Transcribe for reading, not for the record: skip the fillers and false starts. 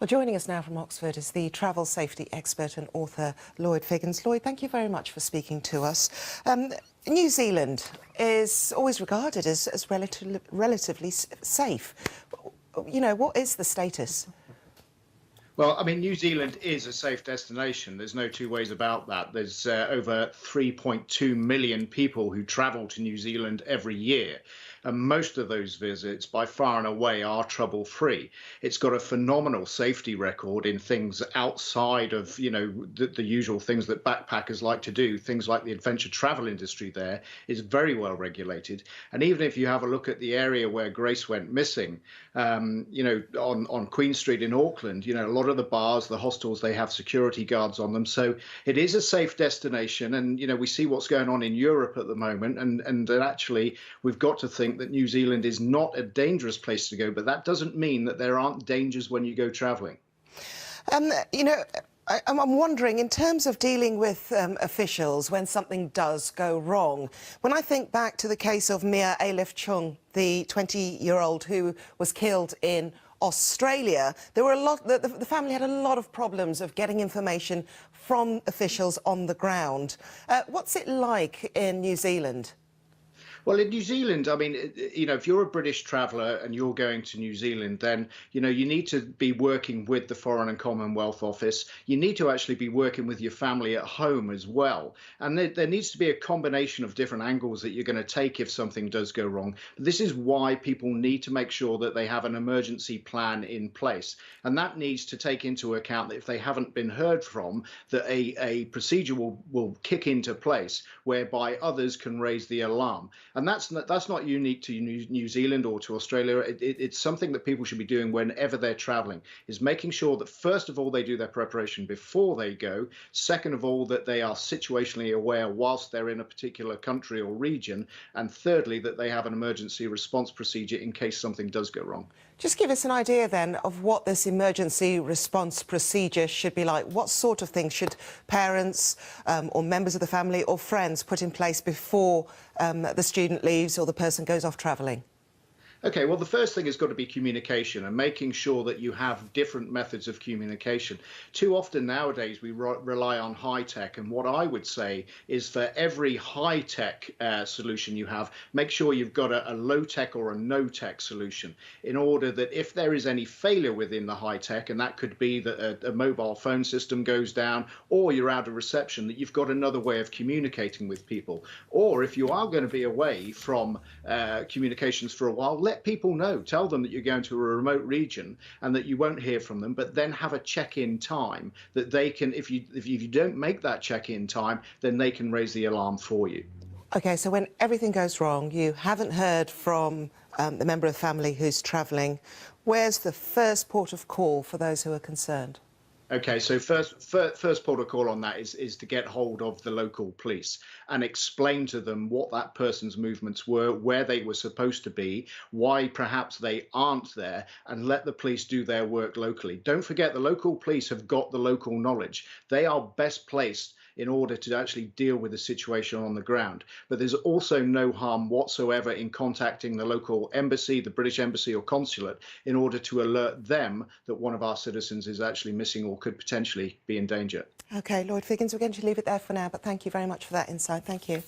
Well, joining us now from Oxford is the travel safety expert and author Lloyd Figgins. Lloyd, thank you very much for speaking to us. New Zealand is always regarded as relatively safe. You know, what is the status? Well, I mean, New Zealand is a safe destination. There's no two ways about that. There's over 3.2 million people who travel to New Zealand every year. And most of those visits, by far and away, are trouble-free. It's got a phenomenal safety record in things outside of, the usual things that backpackers like to do. Things like the adventure travel industry there is very well regulated. And even if you have a look at the area where Grace went missing, on Queen Street in Auckland, a lot of the bars, the hostels, they have security guards on them. So it is a safe destination. And, we see what's going on in Europe at the moment. And actually, we've got to think that New Zealand is not a dangerous place to go, but that doesn't mean that there aren't dangers when you go travelling. I'm wondering, in terms of dealing with officials when something does go wrong, when I think back to the case of Mia Aleph Chung, the 20-year-old who was killed in Australia, there were the family had a lot of problems of getting information from officials on the ground. What's it like in New Zealand? Well, in New Zealand, I mean, if you're a British traveller and you're going to New Zealand, then, you need to be working with the Foreign and Commonwealth Office. You need to actually be working with your family at home as well. And there needs to be a combination of different angles that you're going to take if something does go wrong. But this is why people need to make sure that they have an emergency plan in place. And that needs to take into account that if they haven't been heard from, that a procedure will kick into place whereby others can raise the alarm. And that's not unique to New Zealand or to Australia. It's something that people should be doing whenever they're traveling, is making sure that, first of all, they do their preparation before they go. Second of all, that they are situationally aware whilst they're in a particular country or region. And thirdly, that they have an emergency response procedure in case something does go wrong. Just give us an idea then of what this emergency response procedure should be like. What sort of things should parents or members of the family or friends put in place before the student leaves or the person goes off travelling? Okay, well, the first thing has got to be communication and making sure that you have different methods of communication. Too often nowadays we rely on high tech, and what I would say is for every high tech solution you have, make sure you've got a low tech or a no tech solution, in order that if there is any failure within the high tech, and that could be that a mobile phone system goes down or you're out of reception, that you've got another way of communicating with people. Or if you are going to be away from communications for a while, let people know, tell them that you're going to a remote region and that you won't hear from them, but then have a check-in time that they can, if you don't make that check-in time, then they can raise the alarm for you. Okay, so when everything goes wrong, you haven't heard from the member of the family who's travelling, where's the first port of call for those who are concerned? Okay, so first port of call on that is to get hold of the local police and explain to them what that person's movements were, where they were supposed to be, why perhaps they aren't there, and let the police do their work locally. Don't forget, the local police have got the local knowledge. They are best placed in order to actually deal with the situation on the ground. But there's also no harm whatsoever in contacting the local embassy, the British embassy or consulate, in order to alert them that one of our citizens is actually missing or could potentially be in danger. OK, Lloyd Figgins, we're going to leave it there for now, but thank you very much for that insight. Thank you.